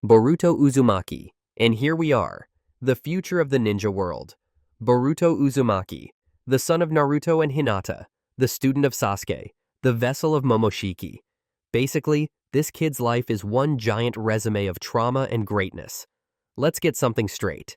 Boruto Uzumaki, and here we are, the future of the ninja world. Boruto Uzumaki, the son of Naruto and Hinata, the student of Sasuke, the vessel of Momoshiki. Basically, this kid's life is one giant resume of trauma and greatness. Let's get something straight.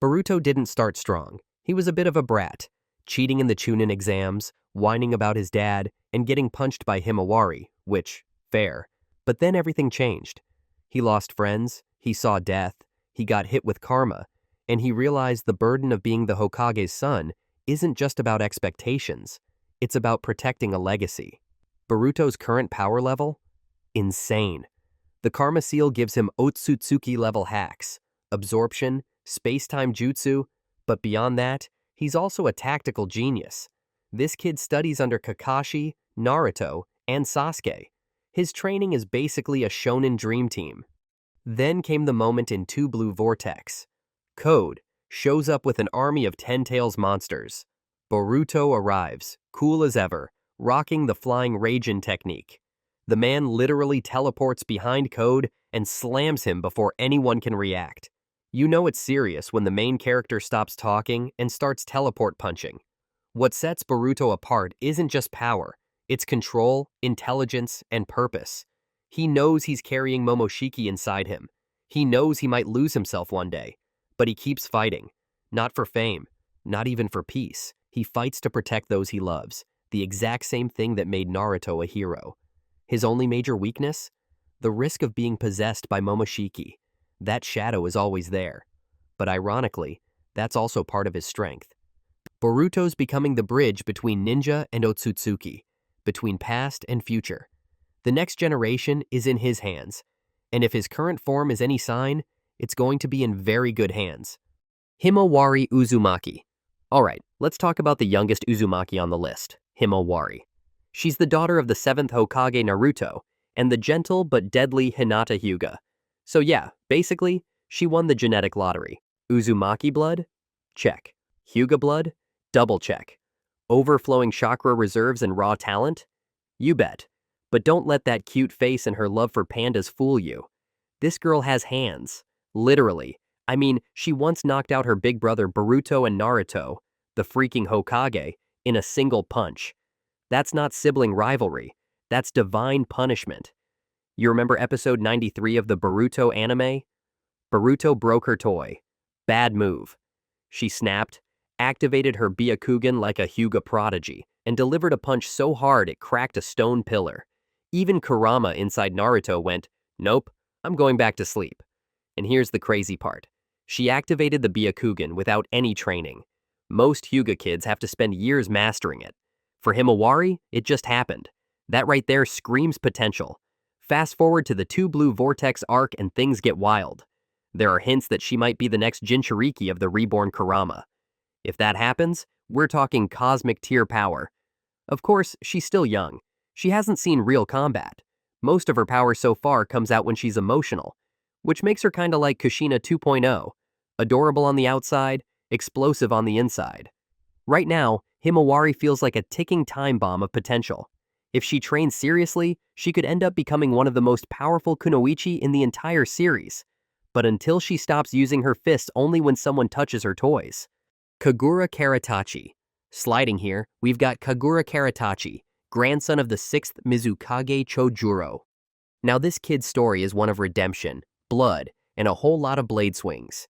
Boruto didn't start strong. He was a bit of a brat, cheating in the Chunin exams, whining about his dad, and getting punched by Himawari, which, fair. But then everything changed. He lost friends, he saw death, he got hit with karma, and he realized the burden of being the Hokage's son isn't just about expectations, it's about protecting a legacy. Boruto's current power level? Insane. The Karma Seal gives him Otsutsuki level hacks, absorption, space-time jutsu, but beyond that, he's also a tactical genius. This kid studies under Kakashi, Naruto, and Sasuke. His training is basically a shonen dream team. Then came the moment in Two Blue Vortex. Code shows up with an army of Ten-Tails monsters. Boruto arrives, cool as ever, rocking the flying Raijin technique. The man literally teleports behind Code and slams him before anyone can react. You know it's serious when the main character stops talking and starts teleport punching. What sets Boruto apart isn't just power, it's control, intelligence, and purpose. He knows he's carrying Momoshiki inside him. He knows he might lose himself one day, but he keeps fighting. Not for fame, not even for peace. He fights to protect those he loves, the exact same thing that made Naruto a hero. His only major weakness? The risk of being possessed by Momoshiki. That shadow is always there. But ironically, that's also part of his strength. Boruto's becoming the bridge between ninja and Otsutsuki, between past and future. The next generation is in his hands, and if his current form is any sign, it's going to be in very good hands. Himawari Uzumaki. Alright, let's talk about the youngest Uzumaki on the list, Himawari. She's the daughter of the 7th Hokage Naruto and the gentle but deadly Hinata Hyuga. So yeah, basically, she won the genetic lottery. Uzumaki blood? Check. Hyuga blood? Double check. Overflowing chakra reserves and raw talent? You bet. But don't let that cute face and her love for pandas fool you. This girl has hands. Literally. I mean, she once knocked out her big brother Boruto and Naruto, the freaking Hokage, in a single punch. That's not sibling rivalry. That's divine punishment. You remember episode 93 of the Boruto anime? Boruto broke her toy. Bad move. She snapped, activated her Byakugan like a Hyuga prodigy, and delivered a punch so hard it cracked a stone pillar. Even Kurama inside Naruto went, "Nope, I'm going back to sleep." And here's the crazy part. She activated the Byakugan without any training. Most Hyuga kids have to spend years mastering it. For Himawari, it just happened. That right there screams potential. Fast forward to the Two Blue Vortex arc and things get wild. There are hints that she might be the next Jinchuriki of the reborn Kurama. If that happens, we're talking cosmic tier power. Of course, she's still young. She hasn't seen real combat. Most of her power so far comes out when she's emotional, which makes her kinda like Kushina 2.0, adorable on the outside, explosive on the inside. Right now, Himawari feels like a ticking time bomb of potential. If she trains seriously, she could end up becoming one of the most powerful kunoichi in the entire series. But until she stops using her fists only when someone touches her toys. Kagura Karatachi. Sliding here, we've got Kagura Karatachi, grandson of the 6th Mizukage Chojuro. Now this kid's story is one of redemption, blood, and a whole lot of blade swings.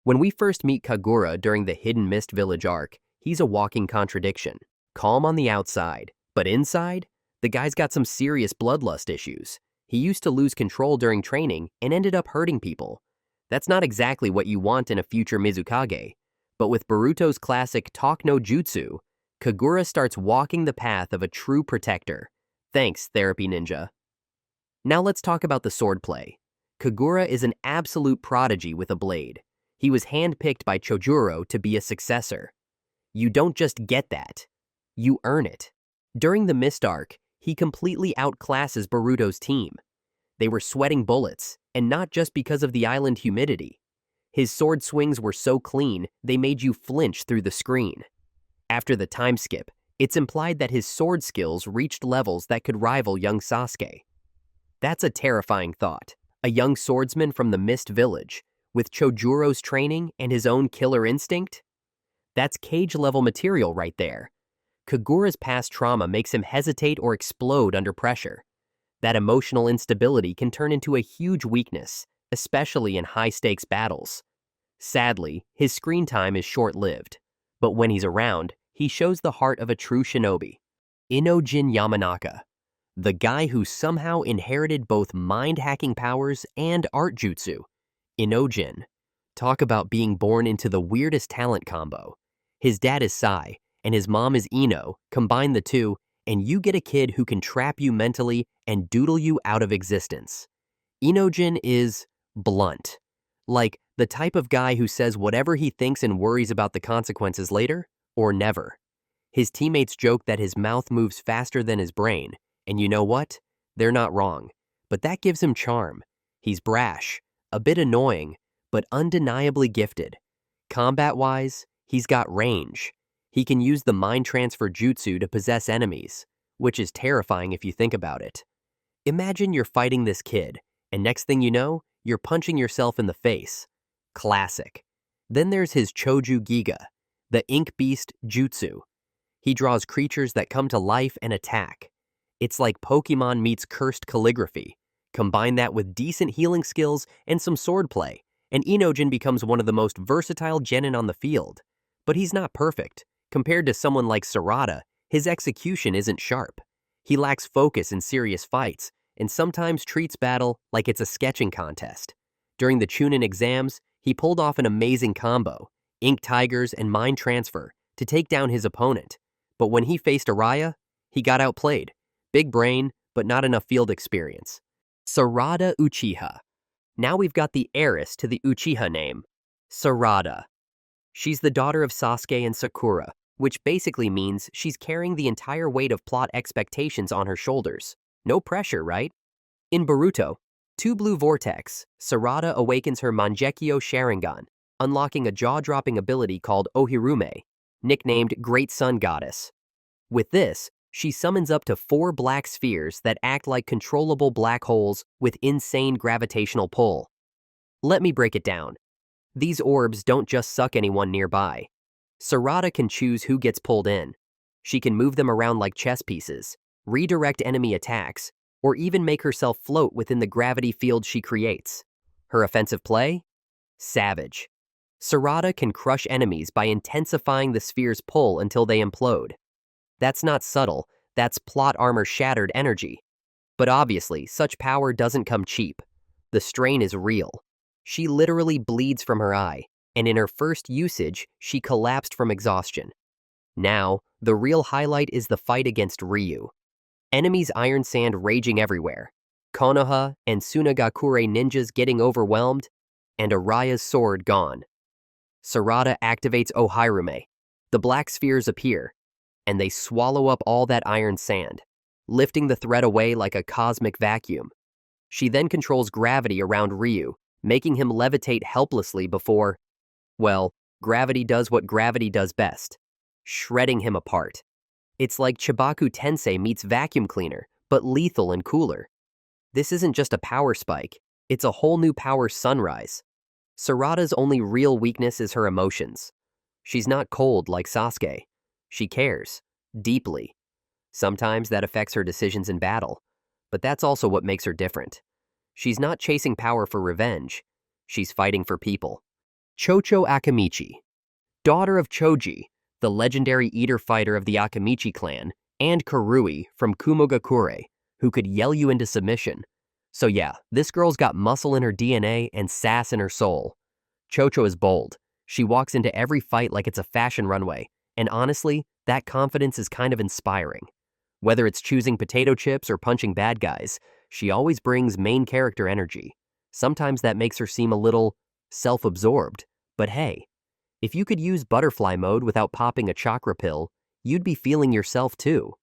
When we first meet Kagura during the Hidden Mist Village arc, he's a walking contradiction. Calm on the outside, but inside, the guy's got some serious bloodlust issues. He used to lose control during training and ended up hurting people. That's not exactly what you want in a future Mizukage. But with Boruto's classic Talk no Jutsu, Kagura starts walking the path of a true protector. Thanks, Therapy Ninja. Now let's talk about the swordplay. Kagura is an absolute prodigy with a blade. He was handpicked by Chojuro to be a successor. You don't just get that. You earn it. During the Mist arc, he completely outclasses Boruto's team. They were sweating bullets, and not just because of the island humidity. His sword swings were so clean, they made you flinch through the screen. After the time skip, it's implied that his sword skills reached levels that could rival young Sasuke. That's a terrifying thought. A young swordsman from the Mist Village, with Chojuro's training and his own killer instinct? That's cage-level material right there. Kagura's past trauma makes him hesitate or explode under pressure. That emotional instability can turn into a huge weakness, especially in high-stakes battles. Sadly, his screen time is short-lived, but when he's around, he shows the heart of a true shinobi. Inojin Yamanaka, the guy who somehow inherited both mind-hacking powers and art jutsu. Inojin. Talk about being born into the weirdest talent combo. His dad is Sai, and his mom is Ino. Combine the two, and you get a kid who can trap you mentally and doodle you out of existence. Inojin is blunt. Like the type of guy who says whatever he thinks and worries about the consequences later, or never. His teammates joke that his mouth moves faster than his brain, and you know what? They're not wrong. But that gives him charm. He's brash, a bit annoying, but undeniably gifted. Combat-wise, he's got range. He can use the mind transfer jutsu to possess enemies, which is terrifying if you think about it. Imagine you're fighting this kid, and next thing you know, you're punching yourself in the face. Classic. Then there's his Choju Giga, the Ink Beast jutsu. He draws creatures that come to life and attack. It's like Pokemon meets cursed calligraphy. Combine that with decent healing skills and some swordplay, and Inojin becomes one of the most versatile genin on the field. But he's not perfect. Compared to someone like Sarada, his execution isn't sharp. He lacks focus in serious fights, and sometimes treats battle like it's a sketching contest. During the Chunin Exams, he pulled off an amazing combo, Ink Tigers and Mind Transfer, to take down his opponent. But when he faced Araya, he got outplayed. Big brain, but not enough field experience. Sarada Uchiha. Now we've got the heiress to the Uchiha name, Sarada. She's the daughter of Sasuke and Sakura, which basically means she's carrying the entire weight of plot expectations on her shoulders. No pressure, right? In Boruto, Two Blue Vortex, Sarada awakens her Mangekyo Sharingan, unlocking a jaw-dropping ability called Ohirume, nicknamed Great Sun Goddess. With this, she summons up to 4 black spheres that act like controllable black holes with insane gravitational pull. Let me break it down. These orbs don't just suck anyone nearby. Sarada can choose who gets pulled in. She can move them around like chess pieces, redirect enemy attacks, or even make herself float within the gravity field she creates. Her offensive play? Savage. Sarada can crush enemies by intensifying the sphere's pull until they implode. That's not subtle, that's plot armor shattered energy. But obviously, such power doesn't come cheap. The strain is real. She literally bleeds from her eye, and in her first usage, she collapsed from exhaustion. Now, the real highlight is the fight against Ryu. Enemies Iron Sand raging everywhere, Konoha and Sunagakure ninjas getting overwhelmed, and Araya's sword gone. Sarada activates Ohirume. The black spheres appear, and they swallow up all that iron sand, lifting the threat away like a cosmic vacuum. She then controls gravity around Ryu, making him levitate helplessly before, well, gravity does what gravity does best, shredding him apart. It's like Chibaku Tensei meets vacuum cleaner, but lethal and cooler. This isn't just a power spike, it's a whole new power sunrise. Sarada's only real weakness is her emotions. She's not cold like Sasuke. She cares, deeply. Sometimes that affects her decisions in battle, but that's also what makes her different. She's not chasing power for revenge. She's fighting for people. Chocho Akamichi. Daughter of Choji, the legendary eater fighter of the Akamichi clan, and Karui from Kumogakure, who could yell you into submission. So yeah, this girl's got muscle in her DNA and sass in her soul. Chocho is bold. She walks into every fight like it's a fashion runway, and honestly, that confidence is kind of inspiring. Whether it's choosing potato chips or punching bad guys, she always brings main character energy. Sometimes that makes her seem a little self-absorbed, but hey, if you could use butterfly mode without popping a chakra pill, you'd be feeling yourself too.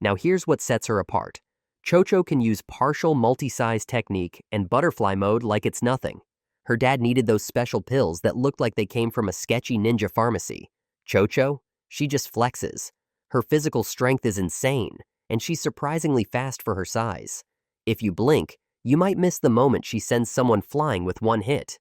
Now here's what sets her apart. Chocho can use partial multi-size technique and butterfly mode like it's nothing. Her dad needed those special pills that looked like they came from a sketchy ninja pharmacy. Chocho? She just flexes. Her physical strength is insane, and she's surprisingly fast for her size. If you blink, You might miss the moment she sends someone flying with one hit.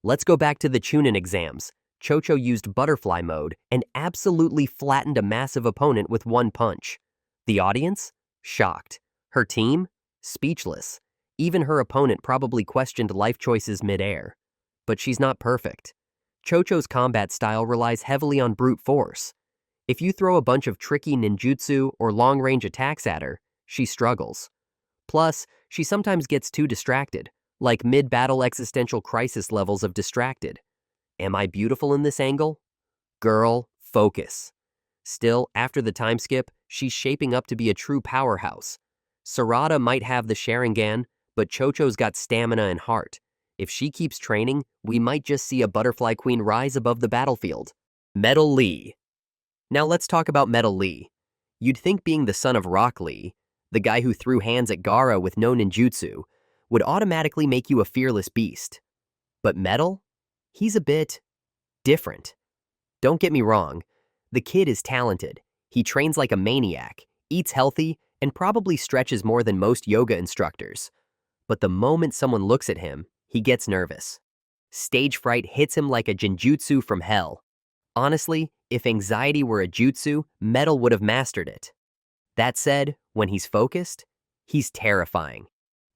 Let's go back to the Chunin exams. Chocho used butterfly mode and absolutely flattened a massive opponent with one punch. The audience? Shocked. Her team? Speechless. Even her opponent probably questioned life choices mid-air. But she's not perfect. Chocho's combat style relies heavily on brute force. If you throw a bunch of tricky ninjutsu or long-range attacks at her, she struggles. Plus, she sometimes gets too distracted, like mid-battle existential crisis levels of distracted. Am I beautiful in this angle? Girl, focus. Still, after the time skip, she's shaping up to be a true powerhouse. Sarada might have the Sharingan, but Chocho's got stamina and heart. If she keeps training, we might just see a butterfly queen rise above the battlefield. Metal Lee. Now let's talk about Metal Lee. You'd think being the son of Rock Lee, the guy who threw hands at Gaara with no ninjutsu, would automatically make you a fearless beast. But Metal? He's a bit different. Don't get me wrong, the kid is talented. He trains like a maniac, eats healthy, and probably stretches more than most yoga instructors. But the moment someone looks at him, he gets nervous. Stage fright hits him like a genjutsu from hell. Honestly, if anxiety were a jutsu, Metal would have mastered it. That said, when he's focused, he's terrifying.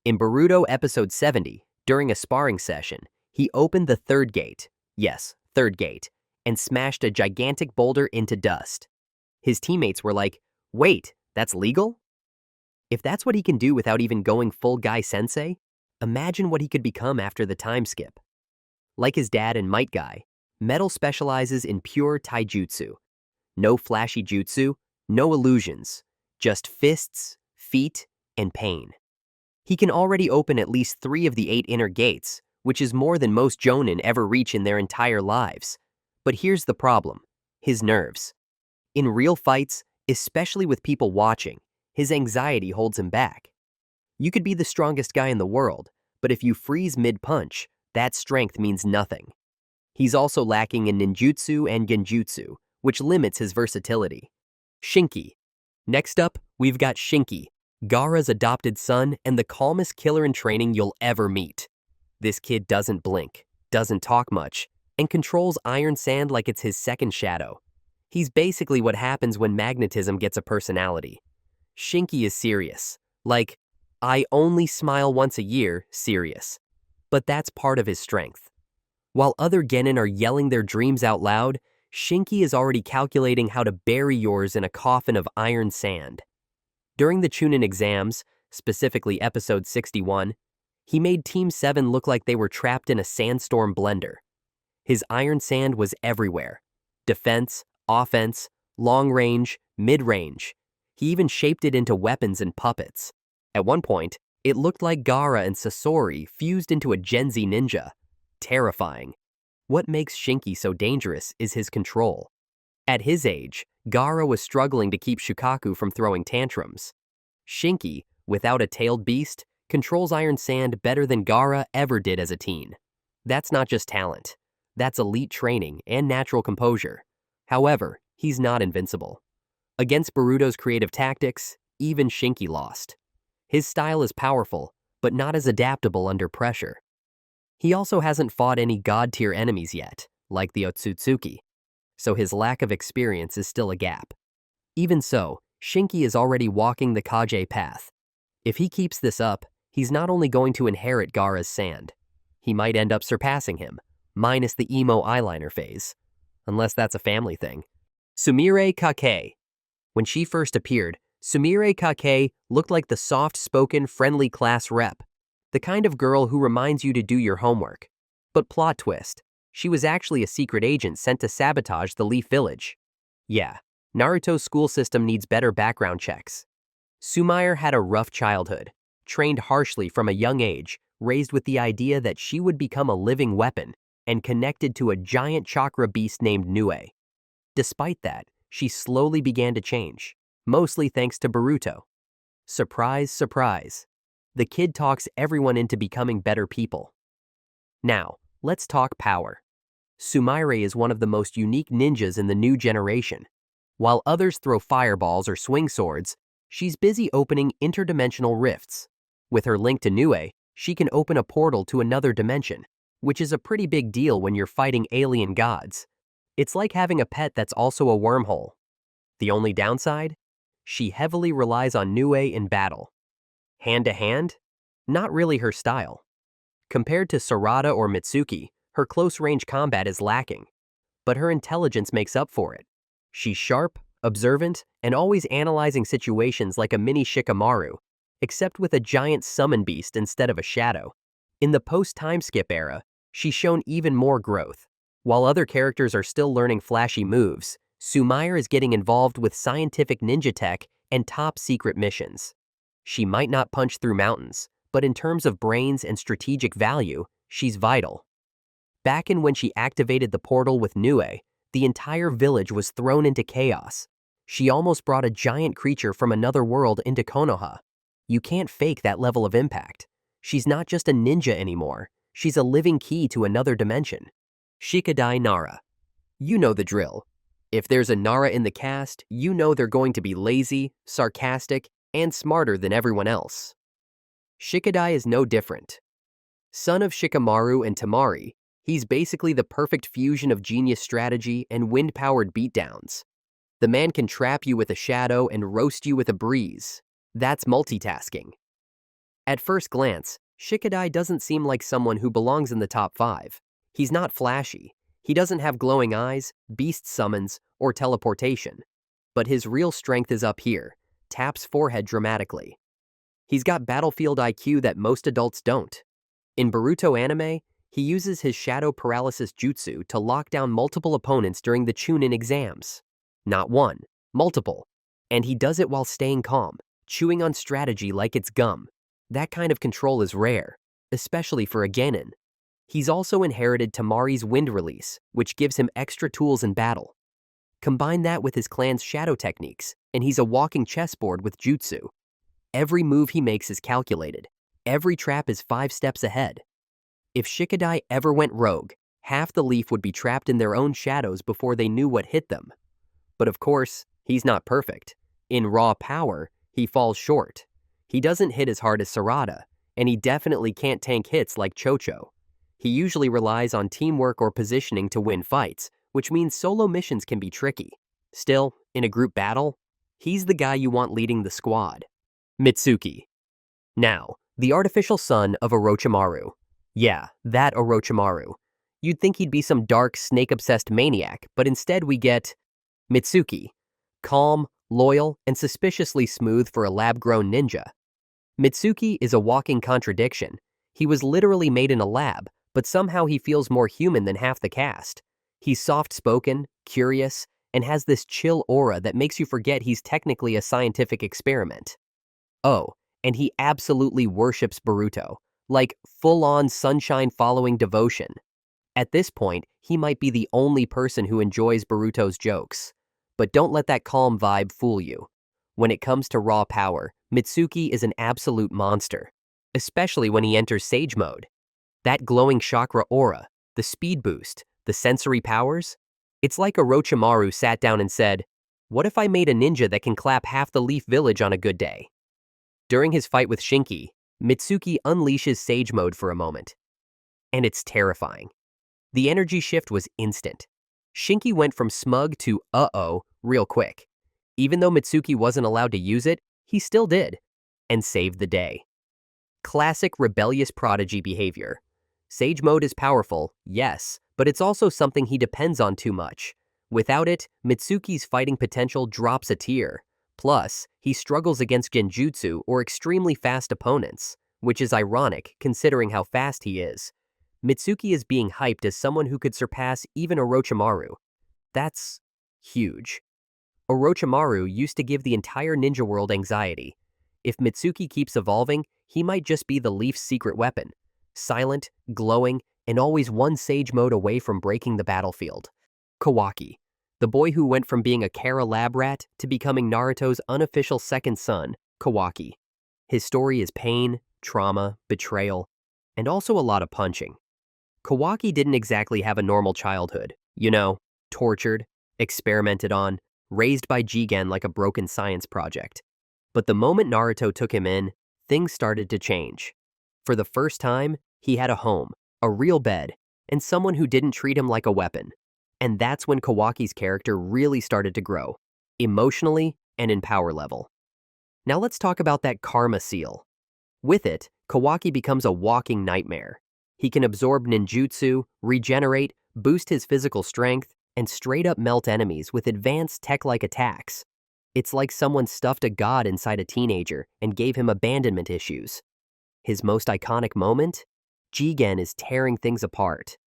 In Boruto episode 70, during a sparring session, he opened the third gate, yes, third gate, and smashed a gigantic boulder into dust. His teammates were like, "Wait, that's legal?" If that's what he can do without even going full Guy Sensei, imagine what he could become after the time skip. Like his dad and Might Guy, Metal specializes in pure taijutsu. No flashy jutsu, no illusions, just fists, feet, and pain. He can already open at least 3 of the 8 inner gates, which is more than most jonin ever reach in their entire lives. But here's the problem: his nerves. In real fights, especially with people watching, his anxiety holds him back. You could be the strongest guy in the world, but if you freeze mid-punch, that strength means nothing. He's also lacking in ninjutsu and genjutsu, which limits his versatility. Shinki. Next up, we've got Shinki, Gaara's adopted son and the calmest killer in training you'll ever meet. This kid doesn't blink, doesn't talk much, and controls iron sand like it's his second shadow. He's basically what happens when magnetism gets a personality. Shinki is serious, like, I only smile once a year, serious. But that's part of his strength. While other genin are yelling their dreams out loud, Shinki is already calculating how to bury yours in a coffin of iron sand. During the Chunin exams, specifically episode 61, he made Team 7 look like they were trapped in a sandstorm blender. His iron sand was everywhere. Defense, offense, long range, mid-range. He even shaped it into weapons and puppets. At one point, it looked like Gaara and Sasori fused into a Gen Z ninja. Terrifying. What makes Shinki so dangerous is his control. At his age, Gaara was struggling to keep Shukaku from throwing tantrums. Shinki, without a tailed beast, controls iron sand better than Gaara ever did as a teen. That's not just talent. That's elite training and natural composure. However, he's not invincible. Against Boruto's creative tactics, even Shinki lost. His style is powerful, but not as adaptable under pressure. He also hasn't fought any god-tier enemies yet, like the Otsutsuki, so his lack of experience is still a gap. Even so, Shinki is already walking the Kage path. If he keeps this up, he's not only going to inherit Gaara's sand, he might end up surpassing him, minus the emo eyeliner phase. Unless that's a family thing. Sumire Kake. When she first appeared, Sumire Kake looked like the soft-spoken, friendly class rep, the kind of girl who reminds you to do your homework. But plot twist, she was actually a secret agent sent to sabotage the Leaf Village. Yeah, Naruto's school system needs better background checks. Sumire had a rough childhood, trained harshly from a young age, raised with the idea that she would become a living weapon, and connected to a giant chakra beast named Nue. Despite that, she slowly began to change, mostly thanks to Boruto. Surprise, surprise. The kid talks everyone into becoming better people. Now, let's talk power. Sumire is one of the most unique ninjas in the new generation. While others throw fireballs or swing swords, she's busy opening interdimensional rifts. With her link to Nue, she can open a portal to another dimension, which is a pretty big deal when you're fighting alien gods. It's like having a pet that's also a wormhole. The only downside? She heavily relies on Nue in battle. Hand-to-hand? Not really her style. Compared to Sarada or Mitsuki, her close-range combat is lacking, but her intelligence makes up for it. She's sharp, observant, and always analyzing situations like a mini Shikamaru, except with a giant summon beast instead of a shadow. In the post-time skip era, she's shown even more growth. While other characters are still learning flashy moves, Sumire is getting involved with scientific ninja tech and top-secret missions. She might not punch through mountains, but in terms of brains and strategic value, she's vital. Back in when she activated the portal with Nue, the entire village was thrown into chaos. She almost brought a giant creature from another world into Konoha. You can't fake that level of impact. She's not just a ninja anymore, she's a living key to another dimension. Shikadai Nara. You know the drill. If there's a Nara in the cast, you know they're going to be lazy, sarcastic, and smarter than everyone else. Shikadai is no different. Son of Shikamaru and Tamari, he's basically the perfect fusion of genius strategy and wind-powered beatdowns. The man can trap you with a shadow and roast you with a breeze. That's multitasking. At first glance, Shikadai doesn't seem like someone who belongs in the top 5. He's not flashy. He doesn't have glowing eyes, beast summons, or teleportation. But his real strength is up here, taps forehead dramatically. He's got battlefield IQ that most adults don't. In Boruto anime, he uses his shadow paralysis jutsu to lock down multiple opponents during the Chunin Exams. Not one, multiple. And he does it while staying calm, chewing on strategy like it's gum. That kind of control is rare, especially for a genin. He's also inherited Tamari's wind release, which gives him extra tools in battle. Combine that with his clan's shadow techniques, and he's a walking chessboard with jutsu. Every move he makes is calculated. Every trap is 5 steps ahead. If Shikadai ever went rogue, half the Leaf would be trapped in their own shadows before they knew what hit them. But of course, he's not perfect. In raw power, he falls short. He doesn't hit as hard as Sarada, and he definitely can't tank hits like Chocho. He usually relies on teamwork or positioning to win fights, which means solo missions can be tricky. Still, in a group battle, he's the guy you want leading the squad. Mitsuki. Now, the artificial son of Orochimaru. Yeah, that Orochimaru. You'd think he'd be some dark, snake-obsessed maniac, but instead we get Mitsuki. Calm, loyal, and suspiciously smooth for a lab-grown ninja. Mitsuki is a walking contradiction. He was literally made in a lab, but somehow he feels more human than half the cast. He's soft-spoken, curious, and has this chill aura that makes you forget he's technically a scientific experiment. Oh, and he absolutely worships Boruto, like full-on sunshine-following devotion. At this point, he might be the only person who enjoys Boruto's jokes. But don't let that calm vibe fool you. When it comes to raw power, Mitsuki is an absolute monster, especially when he enters Sage Mode. That glowing chakra aura, the speed boost, the sensory powers, it's like Orochimaru sat down and said, "What if I made a ninja that can clap half the Leaf Village on a good day?" During his fight with Shinki, Mitsuki unleashes Sage Mode for a moment. And it's terrifying. The energy shift was instant. Shinki went from smug to uh-oh real quick. Even though Mitsuki wasn't allowed to use it, he still did, and saved the day. Classic rebellious prodigy behavior. Sage Mode is powerful, yes, but it's also something he depends on too much. Without it, Mitsuki's fighting potential drops a tier. Plus, he struggles against genjutsu or extremely fast opponents, which is ironic considering how fast he is. Mitsuki is being hyped as someone who could surpass even Orochimaru. That's huge. Orochimaru used to give the entire ninja world anxiety. If Mitsuki keeps evolving, he might just be the Leaf's secret weapon. Silent, glowing, and always one Sage Mode away from breaking the battlefield. Kawaki, the boy who went from being a Kara lab rat to becoming Naruto's unofficial second son, Kawaki. His story is pain, trauma, betrayal, and also a lot of punching. Kawaki didn't exactly have a normal childhood. You know, tortured, experimented on, raised by Jigen like a broken science project. But the moment Naruto took him in, things started to change. For the first time, he had a home, a real bed, and someone who didn't treat him like a weapon. And that's when Kawaki's character really started to grow, emotionally and in power level. Now let's talk about that karma seal. With it, Kawaki becomes a walking nightmare. He can absorb ninjutsu, regenerate, boost his physical strength, and straight up melt enemies with advanced tech-like attacks. It's like someone stuffed a god inside a teenager and gave him abandonment issues. His most iconic moment? Jigen is tearing things apart.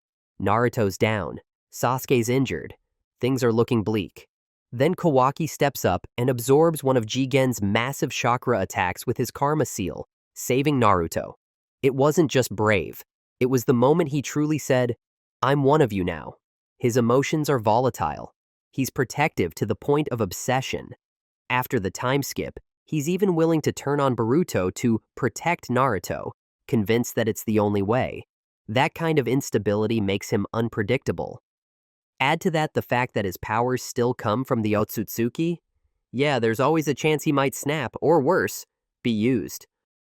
Naruto's down. Sasuke's injured. Things are looking bleak. Then Kawaki steps up and absorbs one of Jigen's massive chakra attacks with his karma seal, saving Naruto. It wasn't just brave. It was the moment he truly said, "I'm one of you now." His emotions are volatile. He's protective to the point of obsession. After the time skip, he's even willing to turn on Boruto to protect Naruto, convinced that it's the only way. That kind of instability makes him unpredictable. Add to that the fact that his powers still come from the Otsutsuki. Yeah, there's always a chance he might snap, or worse, be used.